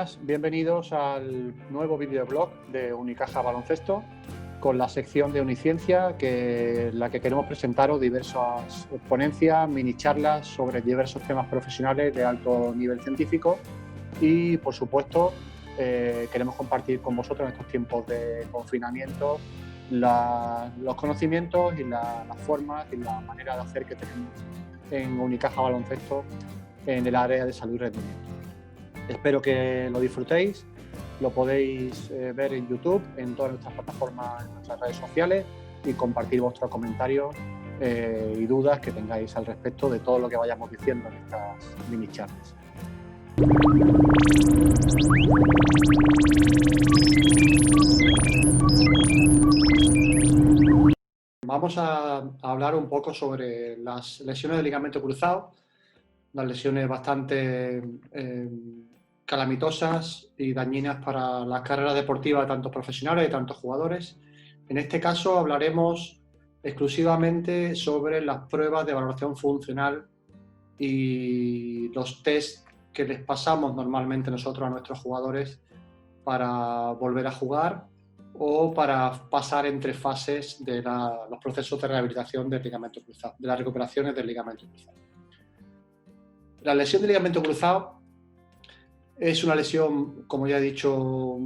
buenas, bienvenidos al nuevo videoblog de Unicaja Baloncesto con la sección de Uniciencia, la que queremos presentaros diversas ponencias, mini charlas sobre diversos temas profesionales de alto nivel científico y, por supuesto, queremos compartir con vosotros en estos tiempos de confinamiento los conocimientos y las formas y la manera de hacer que tenemos en Unicaja Baloncesto en el área de salud y rendimiento. Espero que lo disfrutéis, lo podéis ver en YouTube, en todas nuestras plataformas, en nuestras redes sociales y compartir vuestros comentarios y dudas que tengáis al respecto de todo lo que vayamos diciendo en estas mini charlas. Vamos a hablar un poco sobre las lesiones del ligamento cruzado, unas lesiones bastante calamitosas y dañinas para las carreras deportivas de tantos profesionales y de tantos jugadores. En este caso hablaremos exclusivamente sobre las pruebas de valoración funcional y los test que les pasamos normalmente nosotros a nuestros jugadores para volver a jugar o para pasar entre fases de los procesos de rehabilitación del ligamento cruzado, de las recuperaciones del ligamento cruzado. La lesión del ligamento cruzado es una lesión, como ya he dicho,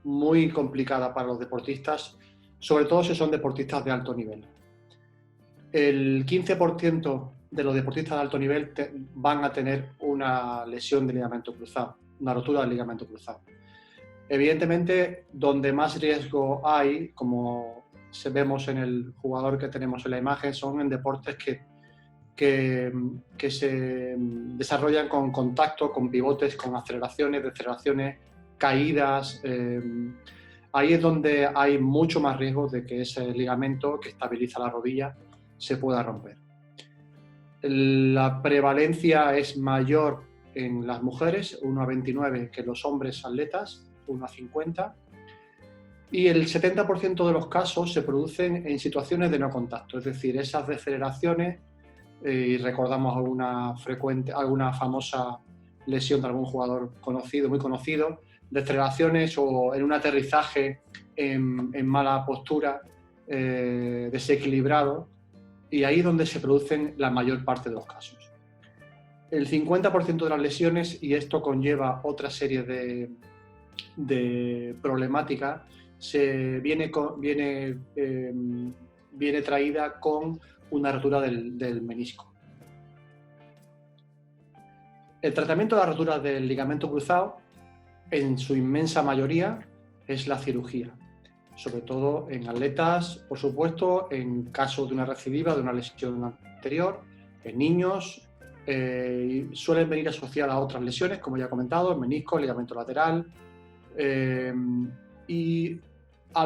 muy complicada para los deportistas, sobre todo si son deportistas de alto nivel. El 15% de los deportistas de alto nivel van a tener una lesión del ligamento cruzado, una rotura del ligamento cruzado. Evidentemente, donde más riesgo hay, como vemos en el jugador que tenemos en la imagen, son en deportes que se desarrollan con contacto, con pivotes, con aceleraciones, deceleraciones, caídas. Ahí es donde hay mucho más riesgo de que ese ligamento que estabiliza la rodilla se pueda romper. La prevalencia es mayor en las mujeres, 1 a 29, que en los hombres atletas, 1 a 50. Y el 70% de los casos se producen en situaciones de no contacto, es decir, esas deceleraciones. Y recordamos alguna famosa lesión de algún jugador conocido, muy conocido, deceleraciones o en un aterrizaje en mala postura, desequilibrado, y ahí es donde se producen la mayor parte de los casos. El 50% de las lesiones, y esto conlleva otra serie de problemáticas, viene traída con una rotura del menisco. El tratamiento de la rotura del ligamento cruzado, en su inmensa mayoría, es la cirugía, sobre todo en atletas, por supuesto, en caso de una recidiva, de una lesión anterior, en niños, suelen venir asociadas a otras lesiones, como ya he comentado, el menisco, el ligamento lateral, y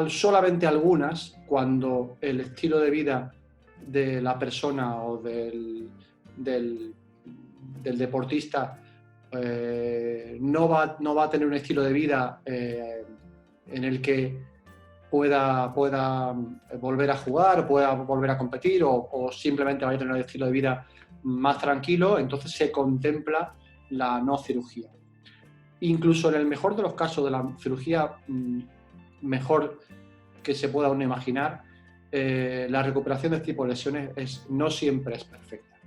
solamente algunas, cuando el estilo de vida de la persona o del deportista no va a tener un estilo de vida en el que pueda volver a jugar, pueda volver a competir o simplemente vaya a tener un estilo de vida más tranquilo, entonces se contempla la no cirugía. Incluso en el mejor de los casos de la cirugía mejor que se pueda uno imaginar, la recuperación de este tipo de lesiones no siempre es perfecta.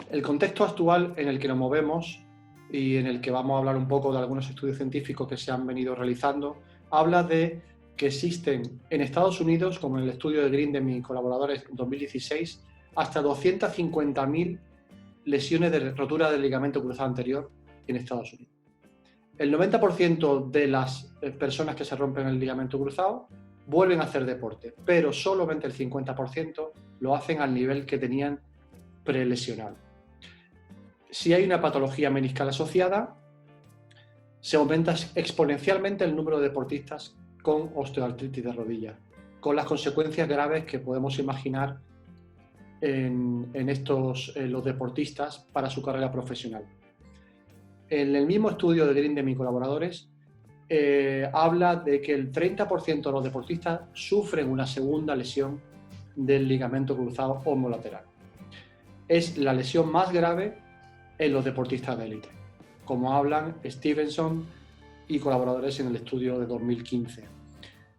El contexto actual en el que nos movemos y en el que vamos a hablar un poco de algunos estudios científicos que se han venido realizando, habla de que existen en Estados Unidos, como en el estudio de Grindem y colaboradores en 2016, hasta 250.000 lesiones de rotura del ligamento cruzado anterior en Estados Unidos. El 90% de las personas que se rompen el ligamento cruzado vuelven a hacer deporte, pero solamente el 50% lo hacen al nivel que tenían prelesional. Si hay una patología meniscal asociada, se aumenta exponencialmente el número de deportistas con osteoartritis de rodilla, con las consecuencias graves que podemos imaginar en los deportistas para su carrera profesional. En el mismo estudio de Grindem y colaboradores, habla de que el 30% de los deportistas sufren una segunda lesión del ligamento cruzado homolateral. Es la lesión más grave en los deportistas de élite, como hablan Stevenson y colaboradores en el estudio de 2015.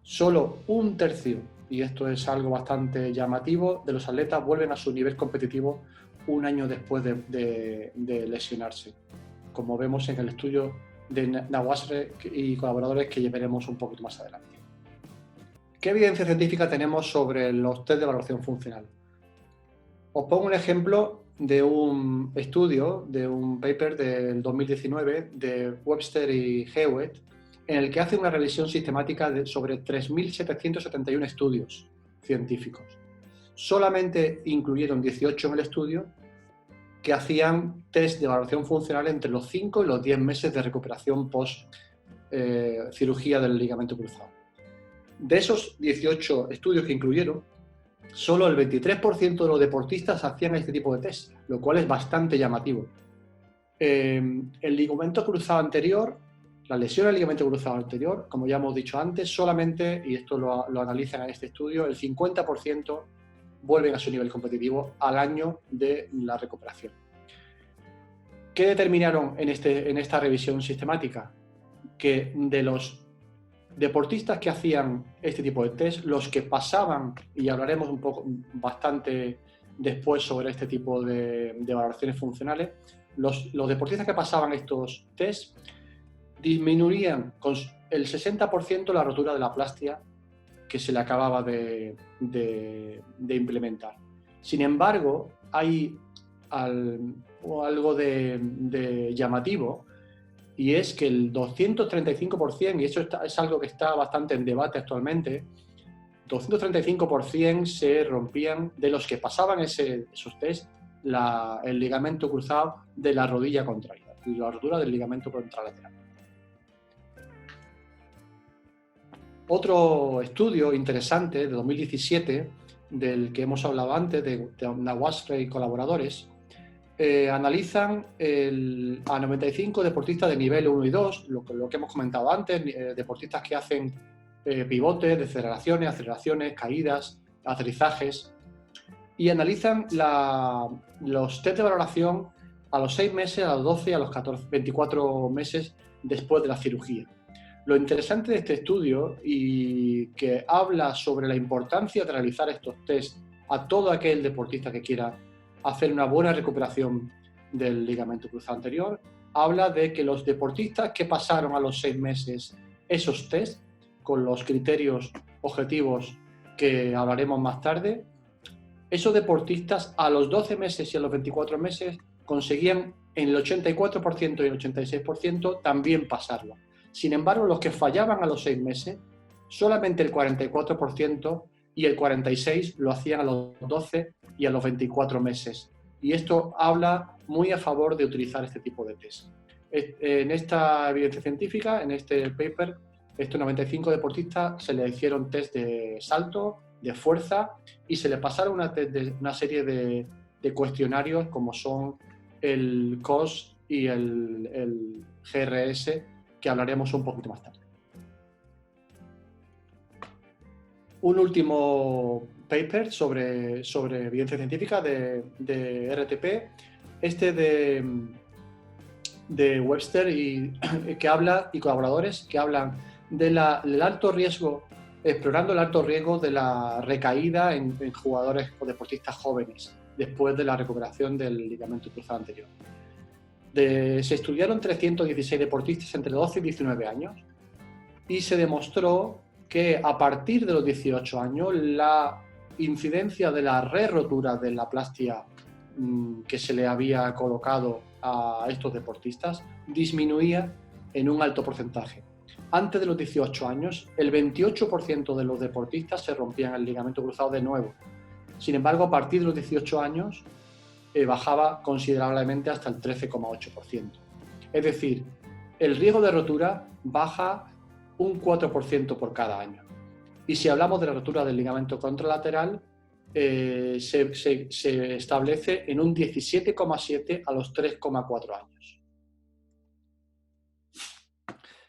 Solo un tercio, y esto es algo bastante llamativo, de los atletas vuelven a su nivel competitivo un año después de lesionarse, como vemos en el estudio de Nawasre y colaboradores que veremos un poquito más adelante. ¿Qué evidencia científica tenemos sobre los test de valoración funcional? Os pongo un ejemplo de un estudio, de un paper del 2019 de Webster y Hewitt, en el que hacen una revisión sistemática sobre 3.771 estudios científicos. Solamente incluyeron 18 en el estudio que hacían test de valoración funcional entre los 5 y los 10 meses de recuperación post cirugía del ligamento cruzado. De esos 18 estudios que incluyeron, solo el 23% de los deportistas hacían este tipo de test, lo cual es bastante llamativo. El ligamento cruzado anterior, la lesión del ligamento cruzado anterior, como ya hemos dicho antes, solamente, y esto lo analizan en este estudio, el 50% vuelven a su nivel competitivo al año de la recuperación. ¿Qué determinaron en esta revisión sistemática? Que de los deportistas que hacían este tipo de test, los que pasaban, y hablaremos bastante después sobre este tipo de valoraciones funcionales, los deportistas que pasaban estos test disminuían con el 60% la rotura de la plastia que se le acababa de implementar. Sin embargo, hay algo de llamativo, y es que el 235%, y eso es algo que está bastante en debate actualmente, 235% se rompían de los que pasaban esos test el ligamento cruzado de la rodilla contraria, la rotura del ligamento contralateral. Otro estudio interesante de 2017, del que hemos hablado antes, de Nawasre y colaboradores, analizan a 95 deportistas de nivel 1 y 2, lo que hemos comentado antes, deportistas que hacen pivotes, aceleraciones, caídas, aterrizajes, y analizan los test de valoración a los 6 meses, a los 12 y a los 24 meses después de la cirugía. Lo interesante de este estudio, y que habla sobre la importancia de realizar estos test a todo aquel deportista que quiera hacer una buena recuperación del ligamento cruzado anterior, habla de que los deportistas que pasaron a los 6 meses esos test, con los criterios objetivos que hablaremos más tarde, esos deportistas a los 12 meses y a los 24 meses conseguían en el 84% y el 86% también pasarlo. Sin embargo, los que fallaban a los 6 meses, solamente el 44% y el 46% lo hacían a los 12 y a los 24 meses. Y esto habla muy a favor de utilizar este tipo de test. En esta evidencia científica, en este paper, estos 95 deportistas se les hicieron test de salto, de fuerza, y se les pasaron una serie de cuestionarios como son el COS y el GRS, que hablaremos un poquito más tarde. Un último paper sobre evidencia científica de RTP, de Webster y colaboradores que hablan del alto riesgo, explorando el alto riesgo de la recaída en jugadores o deportistas jóvenes después de la recuperación del ligamento cruzado anterior. Se estudiaron 316 deportistas entre 12 y 19 años y se demostró que a partir de los 18 años la incidencia de la re-rotura de la plastia que se le había colocado a estos deportistas disminuía en un alto porcentaje. Antes de los 18 años, el 28% de los deportistas se rompían el ligamento cruzado de nuevo. Sin embargo, a partir de los 18 años bajaba considerablemente hasta el 13,8%. Es decir, el riesgo de rotura baja un 4% por cada año. Y si hablamos de la rotura del ligamento contralateral, se establece en un 17,7 a los 3,4 años.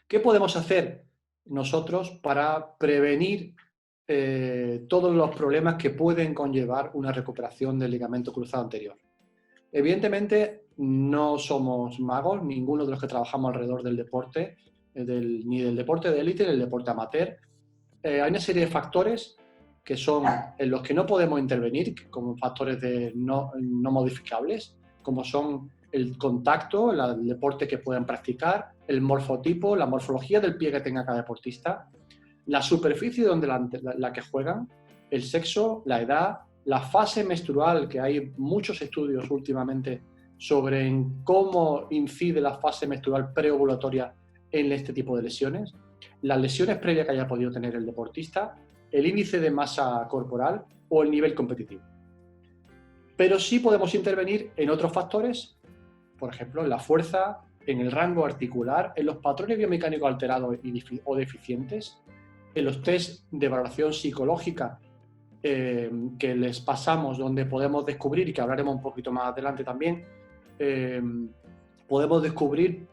¿Qué podemos hacer nosotros para prevenir todos los problemas que pueden conllevar una recuperación del ligamento cruzado anterior? Evidentemente, no somos magos, ninguno de los que trabajamos alrededor del deporte, ni del deporte de élite ni del deporte amateur. Hay una serie de factores que son en los que no podemos intervenir, como factores no modificables, como son el contacto, el deporte que puedan practicar, el morfotipo, la morfología del pie que tenga cada deportista, la superficie donde la que juegan, el sexo, la edad, la fase menstrual, que hay muchos estudios últimamente sobre cómo incide la fase menstrual preovulatoria en este tipo de lesiones, las lesiones previas que haya podido tener el deportista, el índice de masa corporal o el nivel competitivo. Pero sí podemos intervenir en otros factores, por ejemplo, en la fuerza, en el rango articular, en los patrones biomecánicos alterados o deficientes, en los test de valoración psicológica que les pasamos, donde podemos descubrir, y que hablaremos un poquito más adelante también, podemos descubrir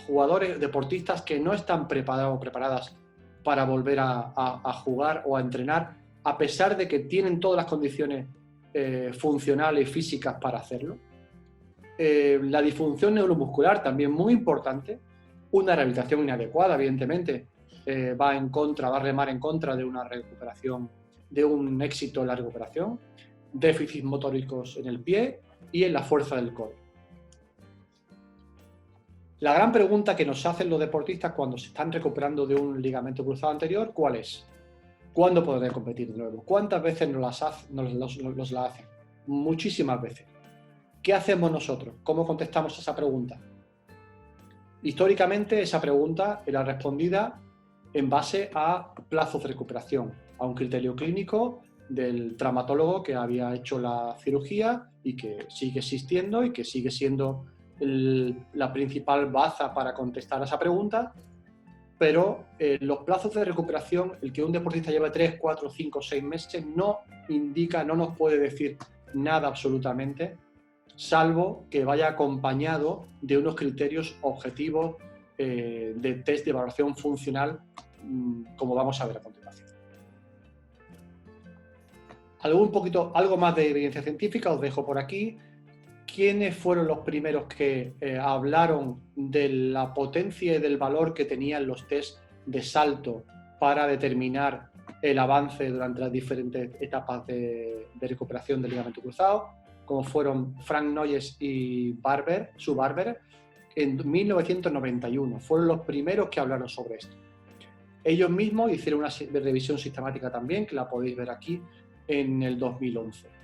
jugadores, deportistas que no están preparados o preparadas para volver a jugar o a entrenar, a pesar de que tienen todas las condiciones funcionales y físicas para hacerlo. La disfunción neuromuscular también muy importante, una rehabilitación inadecuada, evidentemente, va a remar en contra de una recuperación, de un éxito en la recuperación, déficits motóricos en el pie y en la fuerza del core. La gran pregunta que nos hacen los deportistas cuando se están recuperando de un ligamento cruzado anterior, ¿cuál es? ¿Cuándo podré competir de nuevo? ¿Cuántas veces nos la hacen? Muchísimas veces. ¿Qué hacemos nosotros? ¿Cómo contestamos a esa pregunta? Históricamente esa pregunta era respondida en base a plazos de recuperación, a un criterio clínico del traumatólogo que había hecho la cirugía y que sigue existiendo y que sigue siendo la principal baza para contestar a esa pregunta, pero los plazos de recuperación, el que un deportista lleve 3, 4, 5, 6 meses, no indica, no nos puede decir nada absolutamente, salvo que vaya acompañado de unos criterios objetivos de test de evaluación funcional, como vamos a ver a continuación. Algo más de evidencia científica os dejo por aquí. ¿Quiénes fueron los primeros que hablaron de la potencia y del valor que tenían los test de salto para determinar el avance durante las diferentes etapas de recuperación del ligamento cruzado? Como fueron Frank Noyes y Sue Barber, en 1991. Fueron los primeros que hablaron sobre esto. Ellos mismos hicieron una revisión sistemática también, que la podéis ver aquí, en el 2011.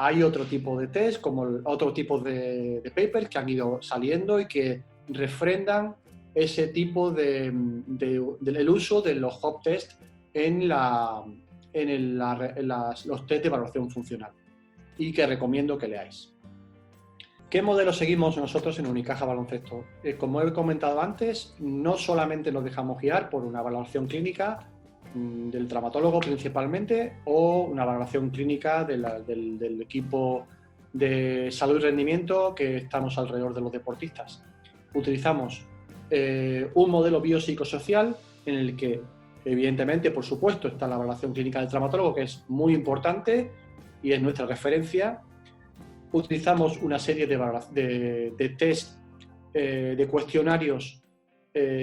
Hay otro tipo de test, como otro tipo de papers que han ido saliendo y que refrendan ese tipo del uso de los hop test en los test de evaluación funcional, y que recomiendo que leáis. ¿Qué modelo seguimos nosotros en Unicaja Baloncesto? Como he comentado antes, no solamente nos dejamos guiar por una valoración clínica del traumatólogo principalmente, o una valoración clínica del equipo de salud y rendimiento que estamos alrededor de los deportistas. Utilizamos un modelo biopsicosocial en el que, evidentemente, por supuesto, está la valoración clínica del traumatólogo, que es muy importante y es nuestra referencia. Utilizamos una serie de test, de cuestionarios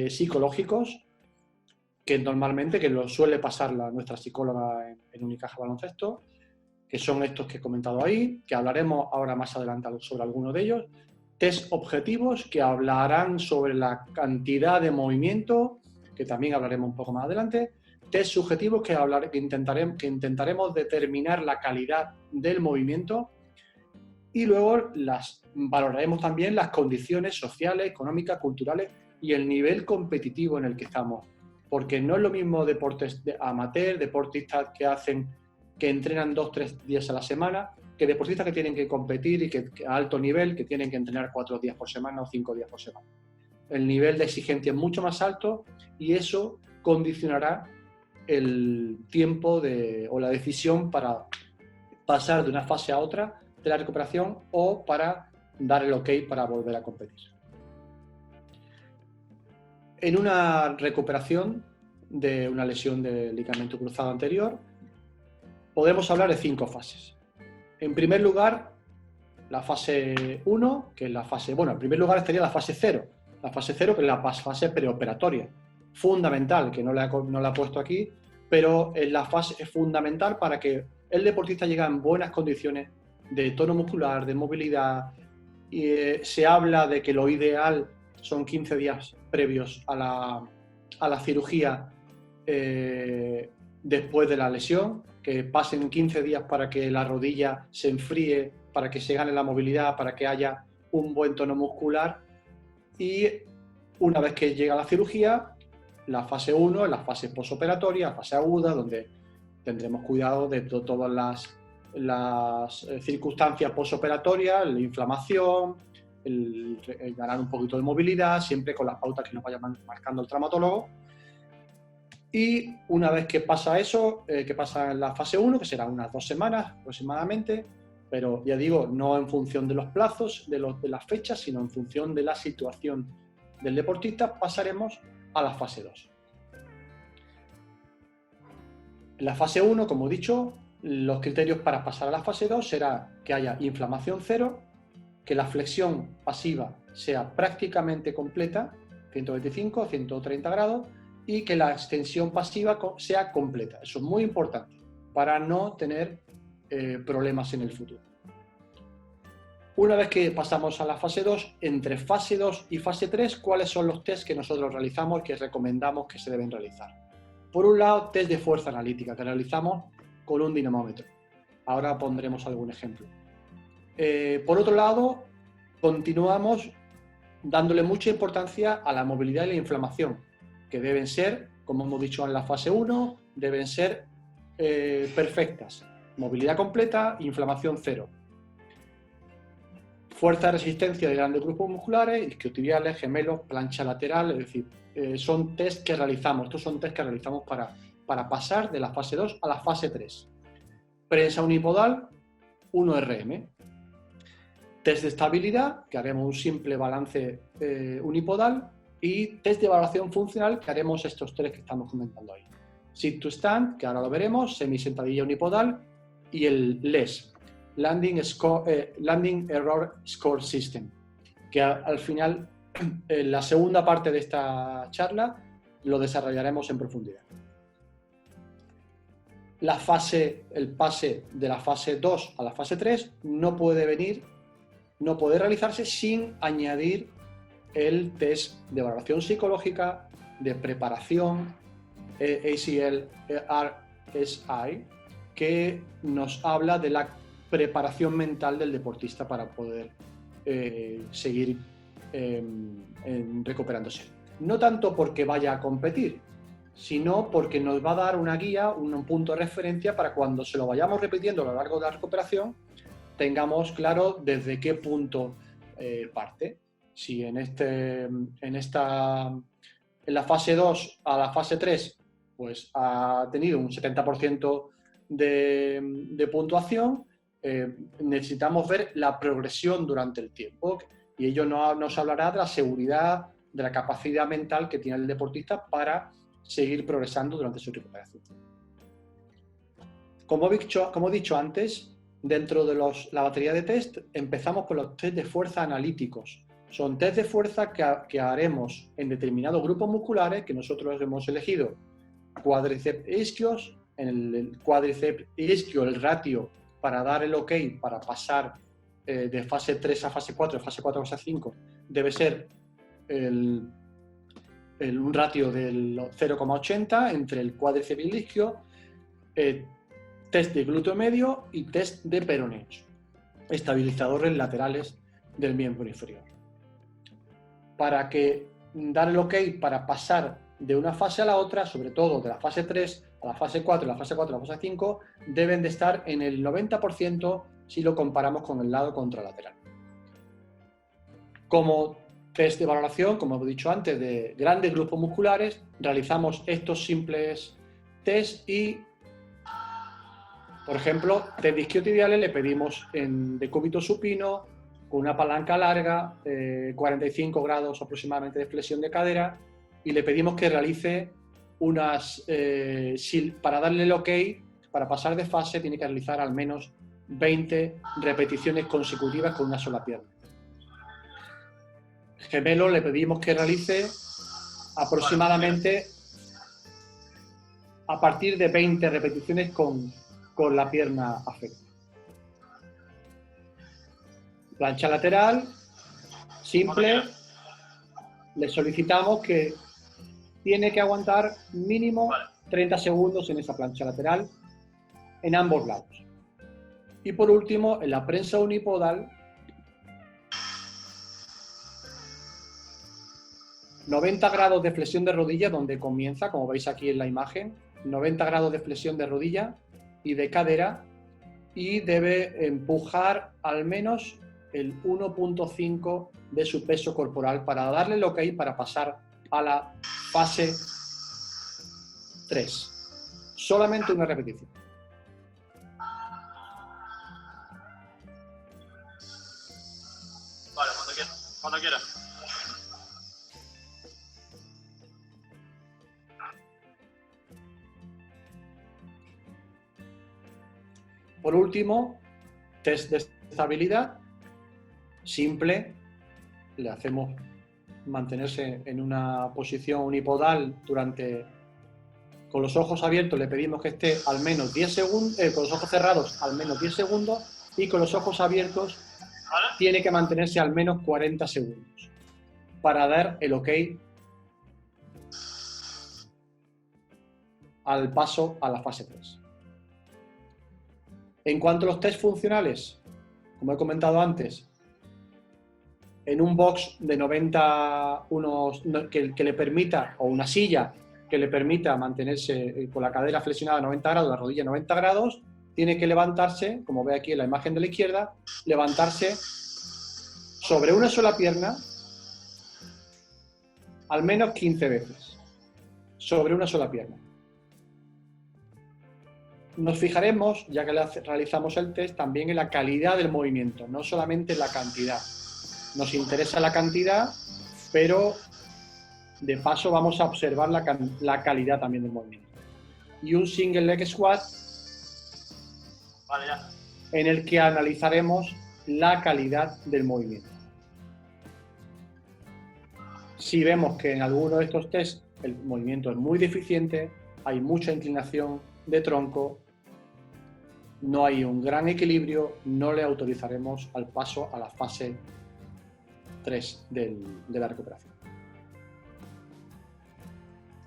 psicológicos, que normalmente lo suele pasar nuestra psicóloga en Unicaja Baloncesto, que son estos que he comentado ahí, que hablaremos ahora más adelante sobre alguno de ellos. Test objetivos, que hablarán sobre la cantidad de movimiento, que también hablaremos un poco más adelante. Test subjetivos, que intentaremos determinar la calidad del movimiento. Y luego valoraremos también las condiciones sociales, económicas, culturales y el nivel competitivo en el que estamos. Porque no es lo mismo deportes amateur, deportistas que entrenan 2-3 días a la semana, que deportistas que tienen que competir y que a alto nivel, que tienen que entrenar 4 días por semana o 5 días por semana. El nivel de exigencia es mucho más alto y eso condicionará el tiempo o la decisión para pasar de una fase a otra de la recuperación o para dar el ok para volver a competir. En una recuperación de una lesión de ligamento cruzado anterior, podemos hablar de 5 fases. En primer lugar, la fase 1, que es la fase, bueno, en primer lugar estaría la fase 0. La fase 0, que es la fase preoperatoria, fundamental, que no la he puesto aquí, pero la fase es fundamental para que el deportista llegue en buenas condiciones de tono muscular, de movilidad. Y, se habla de que lo ideal son 15 días previos a la cirugía después de la lesión, que pasen 15 días para que la rodilla se enfríe, para que se gane la movilidad, para que haya un buen tono muscular. Y una vez que llega la cirugía, la fase 1 es la fase posoperatoria, la fase aguda, donde tendremos cuidado de todas las circunstancias posoperatorias, la inflamación, el ganar un poquito de movilidad, siempre con las pautas que nos vaya marcando el traumatólogo. Y una vez que pasa eso, que pasa en la fase 1, que será unas 2 semanas aproximadamente, pero ya digo, no en función de los plazos, de las fechas, sino en función de la situación del deportista, pasaremos a la fase 2. En la fase 1, como he dicho, los criterios para pasar a la fase 2 será que haya inflamación cero, que la flexión pasiva sea prácticamente completa, 125, 130 grados, y que la extensión pasiva sea completa. Eso es muy importante para no tener problemas en el futuro. Una vez que pasamos a la fase 2, entre fase 2 y fase 3, ¿cuáles son los test que nosotros realizamos y que recomendamos que se deben realizar? Por un lado, test de fuerza analítica que realizamos con un dinamómetro. Ahora pondremos algún ejemplo. Por otro lado, continuamos dándole mucha importancia a la movilidad y la inflamación, que deben ser, como hemos dicho en la fase 1, deben ser perfectas. Movilidad completa, inflamación cero. Fuerza de resistencia de grandes grupos musculares, isquiotibiales, gemelos, plancha lateral, es decir, son test que realizamos. Estos son test que realizamos para pasar de la fase 2 a la fase 3. Prensa unipodal, 1RM. Test de estabilidad, que haremos un simple balance unipodal, y test de evaluación funcional, que haremos estos tres que estamos comentando ahí. Sit to stand, que ahora lo veremos, semisentadilla unipodal, y el LES, Landing Error Score System, que al final, en la segunda parte de esta charla, lo desarrollaremos en profundidad. El pase de la fase 2 a la fase 3 no puede realizarse sin añadir el test de valoración psicológica, de preparación, ACL-RSI, que nos habla de la preparación mental del deportista para poder seguir recuperándose. No tanto porque vaya a competir, sino porque nos va a dar una guía, un punto de referencia para cuando se lo vayamos repitiendo a lo largo de la recuperación, tengamos claro desde qué punto parte. Si en la fase 2 a la fase 3 pues ha tenido un 70% de puntuación, necesitamos ver la progresión durante el tiempo, y ello nos hablará de la seguridad, de la capacidad mental que tiene el deportista para seguir progresando durante su recuperación. Como he dicho antes, dentro de la batería de test empezamos con los test de fuerza analíticos. Son test de fuerza que haremos en determinados grupos musculares que nosotros hemos elegido. Cuádriceps e isquios. En el cuádriceps e isquio el ratio para dar el ok para pasar de fase 3 a fase 4, de fase 4 a fase 5, debe ser un ratio del 0,80 entre el cuádriceps y el isquio. Test de glúteo medio y test de peroneos, estabilizadores laterales del miembro inferior. Para dar el ok para pasar de una fase a la otra, sobre todo de la fase 3 a la fase 4, la fase 4 a la fase 5, deben de estar en el 90% si lo comparamos con el lado contralateral. Como test de valoración, como he dicho antes, de grandes grupos musculares, realizamos estos simples test y, por ejemplo, test de isquiotibiales le pedimos en decúbito supino, con una palanca larga, 45 grados aproximadamente de flexión de cadera, y le pedimos que realice para darle el ok, para pasar de fase, tiene que realizar al menos 20 repeticiones consecutivas con una sola pierna. Gemelo le pedimos que realice aproximadamente a partir de 20 repeticiones con la pierna afecta. Plancha lateral, simple. Le solicitamos que tiene que aguantar mínimo 30 segundos en esa plancha lateral en ambos lados. Y por último, en la prensa unipodal, 90 grados de flexión de rodilla, donde comienza, como veis aquí en la imagen, 90 grados de flexión de rodilla y de cadera, y debe empujar al menos el 1.5 de su peso corporal para darle el ok para pasar a la fase 3. Solamente una repetición. Vale, cuando quieras. Por último, test de estabilidad simple. Le hacemos mantenerse en una posición unipodal con los ojos abiertos, le pedimos que esté al menos 10 segundos, con los ojos cerrados al menos 10 segundos, y con los ojos abiertos tiene que mantenerse al menos 40 segundos para dar el ok al paso a la fase 3. En cuanto a los test funcionales, como he comentado antes, en un box de 90, que le permita, o una silla que le permita mantenerse con la cadera flexionada a 90 grados, la rodilla a 90 grados, tiene que levantarse, como ve aquí en la imagen de la izquierda, levantarse sobre una sola pierna al menos 15 veces. Sobre una sola pierna. Nos fijaremos, ya que realizamos el test, también en la calidad del movimiento, no solamente en la cantidad. Nos interesa la cantidad, pero de paso vamos a observar la calidad también del movimiento. Y un single leg squat, Vale, ya. En el que analizaremos la calidad del movimiento. Si vemos que en alguno de estos test el movimiento es muy deficiente, hay mucha inclinación de tronco, no hay un gran equilibrio, no le autorizaremos al paso a la fase 3 de la recuperación.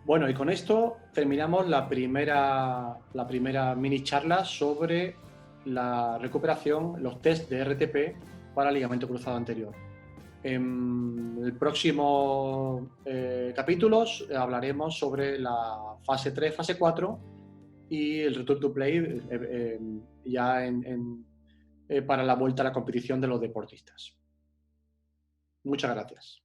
Bueno, y con esto terminamos la primera mini charla sobre la recuperación, los test de RTP para ligamento cruzado anterior. En el próximo capítulos hablaremos sobre la fase 3, fase 4 y el return to play ya para la vuelta a la competición de los deportistas. Muchas gracias.